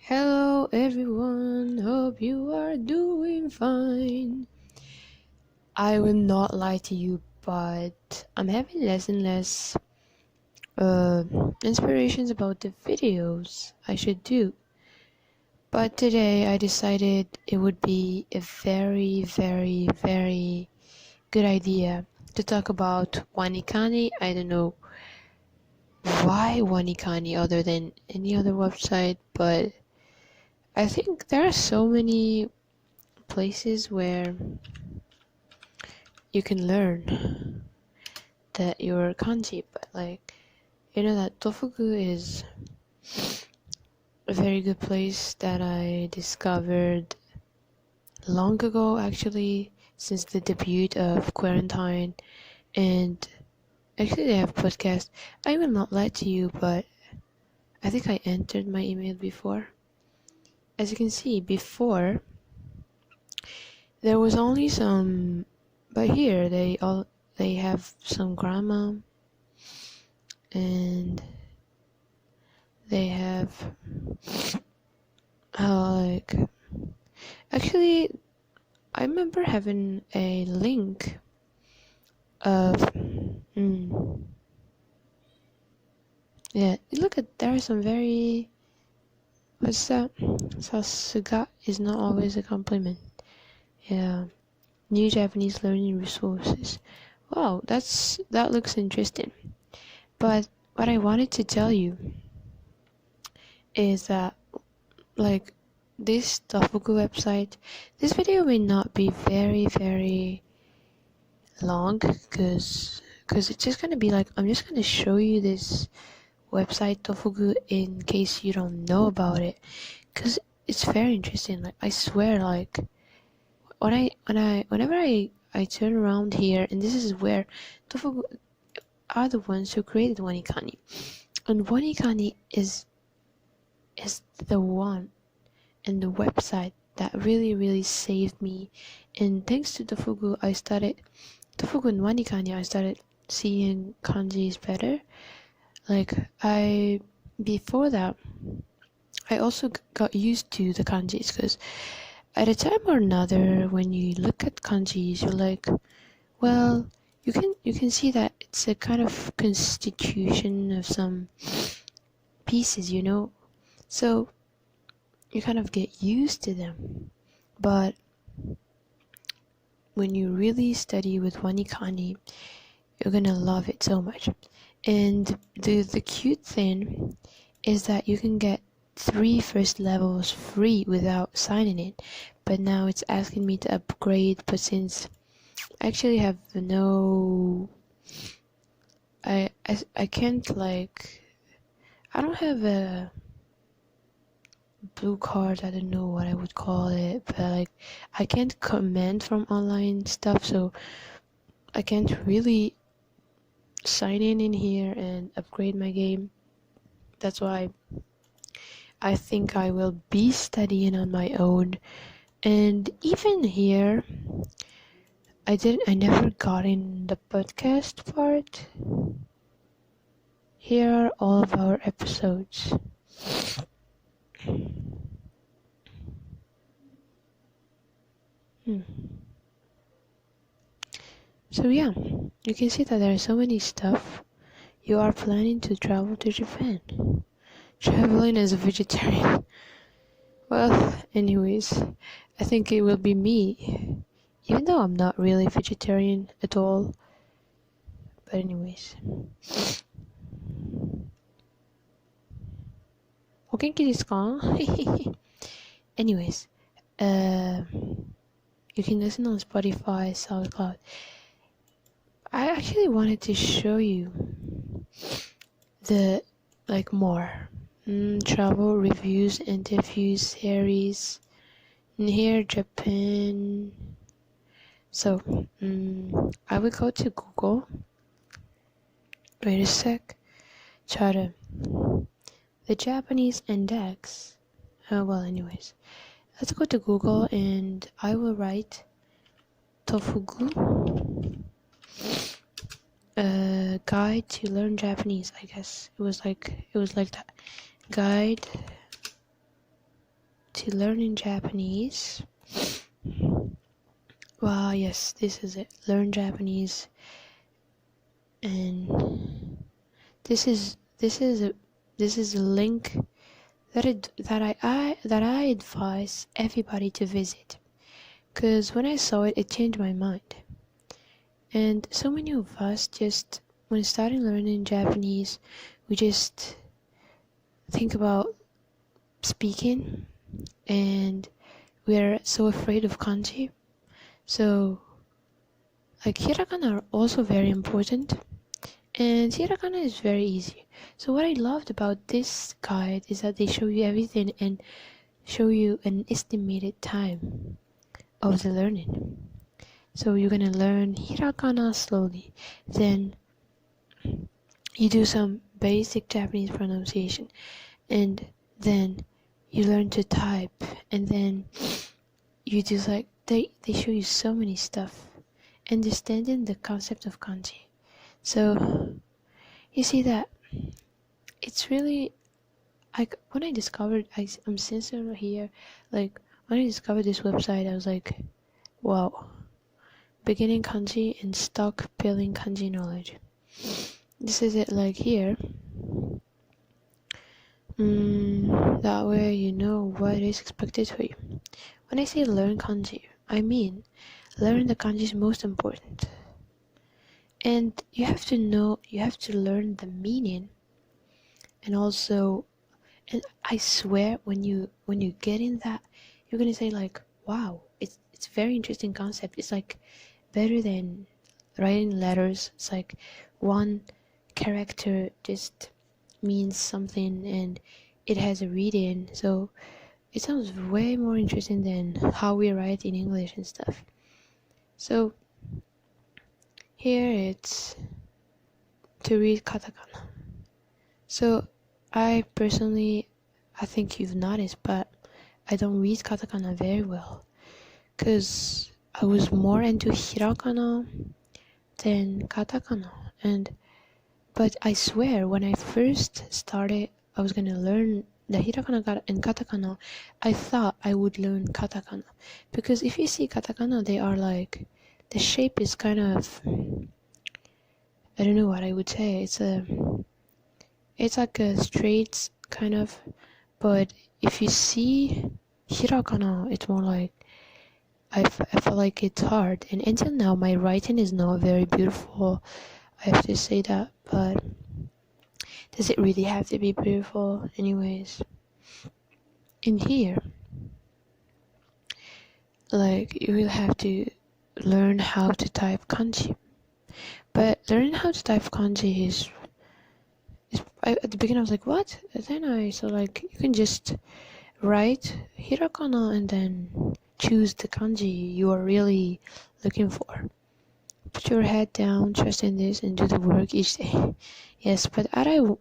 Hello everyone, hope you are doing fine. I will not lie to you, but I'm having less and less uh, inspirations about the videos I should do. But today I decided it would be a very, very, very good idea to talk about wanikani. I don't know why wanikani other than any other website, but I think there are so many places where you can learn that you're kanji, but that Tofugu is a very good place that I discovered long ago, actually, since the debut of Quarantine. And actually, they have podcast. I will not lie to you, but I think I entered my email before. As you can see, before there was only some, but here they have some grammar and they have like actually I remember having a link of yeah, look at there are some very what's that? Sasuga is not always a compliment. Yeah. New Japanese learning resources. Wow, that looks interesting. But what I wanted to tell you is that like this Tofuku website, this video may not be very, very long because it's just gonna be like I'm just gonna show you this website Tofugu in case you don't know about it, because it's very interesting. Like I swear, like whenever I turn around here, and this is where Tofugu are the ones who created wanikani, and wanikani is the one and the website that really saved me. And thanks to Tofugu, Tofugu and wanikani, I started seeing kanjis better. Like before that, I also got used to the kanjis because at a time or another, when you look at kanjis, you're like, well, you can see that it's a kind of constitution of some pieces, you know. So you kind of get used to them. But when you really study with wanikani, you're gonna love it so much. And the cute thing is that you can get 3 first levels free without signing in. But now it's asking me to upgrade, but since I actually have no I can't like I don't have a blue card, I don't know what I would call it, but like I can't comment from online stuff, so I can't really sign in here and upgrade my game. That's why I think I will be studying on my own. And even here I never got in the podcast part. Here are all of our episodes. So yeah, you can see that there are so many stuff. You are planning to travel to Japan. Traveling as a vegetarian. Well, anyways, I think it will be me. Even though I'm not really vegetarian at all. But anyways. お元気ですか? Anyways, you can listen on Spotify, SoundCloud. I actually wanted to show you the more travel reviews, interviews, series. And here, Japan. So, I will go to Google. Wait a sec. Try to the Japanese index. Well, anyways, let's go to Google and I will write Tofugu guide to learn Japanese. I guess it was like that. Guide to learning Japanese. Well, yes, this is it. Learn Japanese, and this is a link that I advise everybody to visit, because when I saw it, it changed my mind. And so many of us just, when starting learning Japanese, we just think about speaking, and we're so afraid of kanji. So, like, hiragana are also very important, and hiragana is very easy. So what I loved about this guide is that they show you everything and show you an estimated time of the learning. So you're gonna learn hiragana slowly, then you do some basic Japanese pronunciation, and then you learn to type, and then you just like they show you so many stuff, understanding the concept of kanji. So you see that it's really, like, when I discovered, I'm sincere here, like, when I discovered this website, I was like, wow, beginning kanji and stockpiling kanji knowledge. This is it, like, here. That way you know what is expected for you. When I say learn kanji, I mean learn the kanji is most important. And you have to learn the meaning, and also, and I swear when you get in that, you're gonna say like, wow, it's very interesting concept. It's like better than writing letters. It's like one character just means something and it has a reading, so it sounds way more interesting than how we write in English and stuff. So here it's to read katakana. So I personally, I think you've noticed, but I don't read katakana very well, because I was more into hiragana than katakana. But I swear, when I first started, I was gonna learn the hiragana and katakana. I thought I would learn katakana, because if you see katakana, they are like, the shape is kind of, I don't know what I would say. It's like a straight kind of, but if you see hiragana, it's more like, I feel like it's hard. And until now, my writing is not very beautiful. I have to say that, but does it really have to be beautiful? Anyways, in here, like, you will have to learn how to type kanji. But learning how to type kanji is at the beginning I was like, what? And then I saw, like, you can just write hiragana and then choose the kanji you are really looking for. Put your head down, trust in this, and do the work each day. Yes, but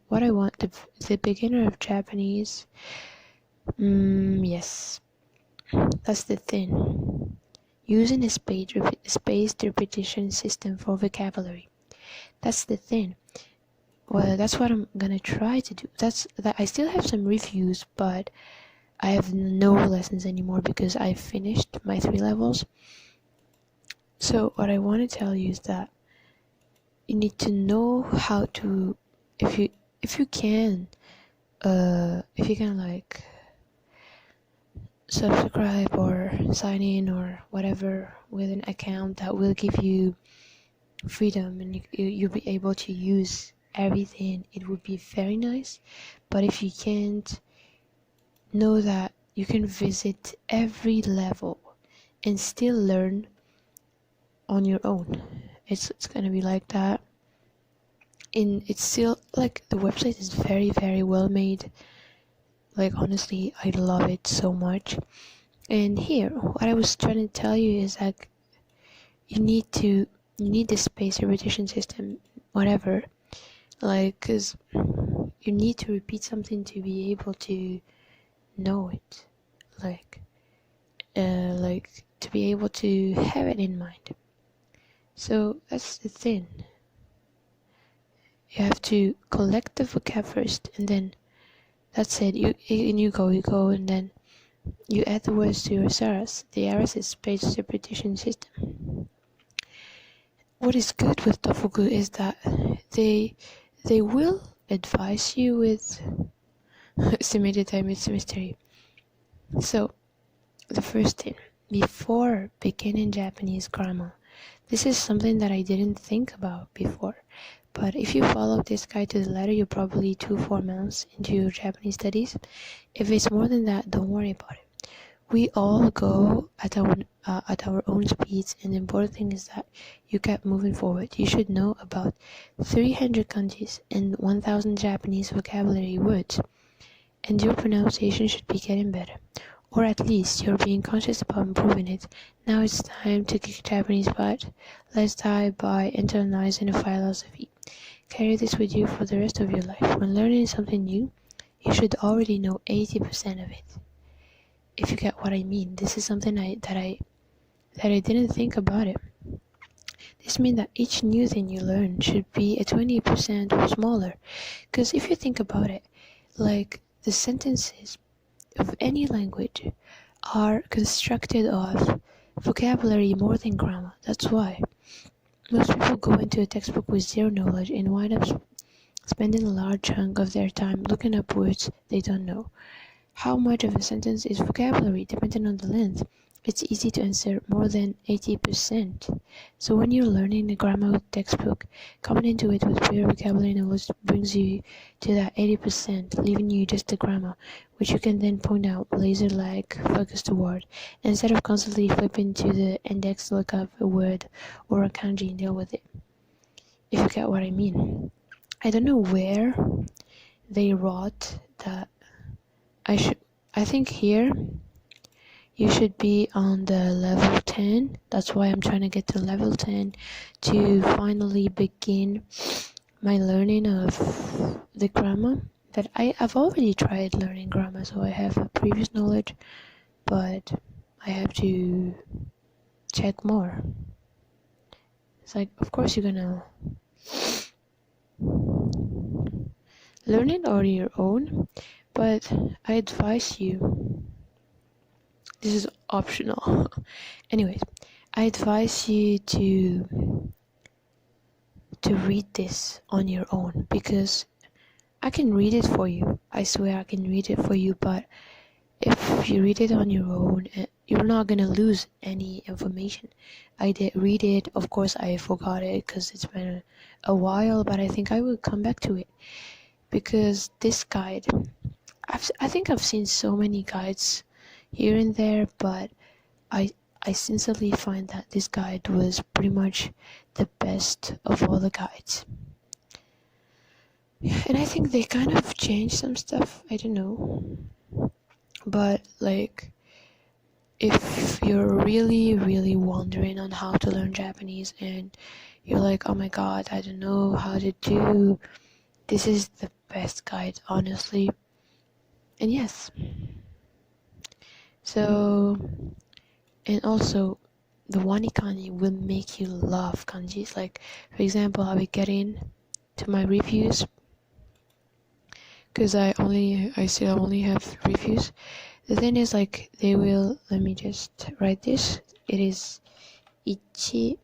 what I want, the beginner of Japanese, yes, that's the thing. Using a spaced repetition system for vocabulary. That's the thing. Well, that's what I'm gonna try to do. I still have some reviews, but I have no lessons anymore because I finished my 3 levels. So what I want to tell you is that you need to know how to, if you can like subscribe or sign in or whatever with an account that will give you freedom, and you'll be able to use everything, it would be very nice. But if you can't, know that you can visit every level and still learn on your own. It's gonna be like that. And it's still, like, the website is very, very well made. Like, honestly, I love it so much. And here, what I was trying to tell you is that you need the space repetition system, whatever, like, because you need to repeat something to be able to know it, like to be able to have it in mind. So that's the thing. You have to collect the vocab first, and then that's it. You go, and then you add the words to your SARS. The ARS is page repetition system. What is good with Tofugu is that they will advise you with estimated time it's a mystery. So the first thing, before beginning Japanese grammar, this is something that I didn't think about before. But if you follow this guide to the letter, you're probably 2-4 months into your Japanese studies. If it's more than that, don't worry about it. We all go at our own speeds, and the important thing is that you keep moving forward. You should know about 300 kanjis and 1,000 Japanese vocabulary words, and your pronunciation should be getting better. Or at least you're being conscious about improving it. Now it's time to kick Japanese butt. Let's start by internalizing a philosophy. Carry this with you for the rest of your life. When learning something new, you should already know 80% of it. If you get what I mean, this is something that I didn't think about it. This means that each new thing you learn should be a 20% or smaller. Because if you think about it, like the sentences of any language are constructed of vocabulary more than grammar. That's why most people go into a textbook with zero knowledge and wind up spending a large chunk of their time looking up words they don't know. How much of a sentence is vocabulary depending on the length? It's easy to answer more than 80%. So when you're learning a grammar textbook, coming into it with pure vocabulary knowledge brings you to that 80%, leaving you just the grammar, which you can then point out laser-like focus toward, instead of constantly flipping to the index to look up a word or a kanji and deal with it. If you get what I mean. I don't know where they wrote that I think here you should be on the level 10. That's why I'm trying to get to level 10 to finally begin my learning of the grammar. But I've already tried learning grammar, so I have a previous knowledge, but I have to check more. It's like, of course you're gonna learn it on your own, but I advise you, this is optional. Anyways, I advise you to read this on your own, because I can read it for you. I swear I can read it for you, but if you read it on your own, you're not gonna lose any information. I did read it, of course I forgot it because it's been a while, but I think I will come back to it, because this guide, I think I've seen so many guides here and there, but I sincerely find that this guide was pretty much the best of all the guides. And I think they kind of changed some stuff, I don't know. But like, if you're really wondering on how to learn Japanese and you're like, oh my god, I don't know how to do, this is the best guide, honestly. And yes. So, and also, the wanikani will make you love kanjis. Like, for example, I'll be getting to my reviews, because I still only have reviews. The thing is, like, they will, let me just write this. It is ichiman,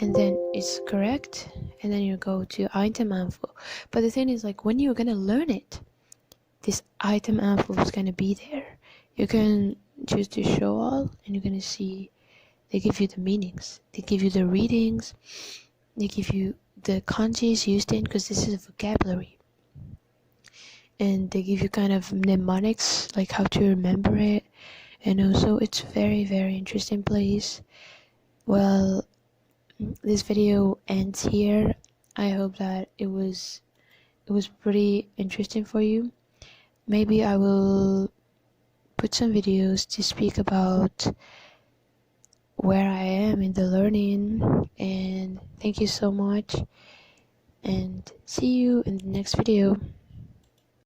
and then it's correct, and then you go to item info. But the thing is, like, when you're gonna learn it, this item info is gonna be there. You can choose to show all, and you're gonna see they give you the meanings, they give you the readings, they give you the kanjis used in, because this is a vocabulary, and they give you kind of mnemonics, like how to remember it. And also it's very interesting place. Well, this video ends here. I hope that it was pretty interesting for you. Maybe I will put some videos to speak about where I am in the learning. And thank you so much, and see you in the next video.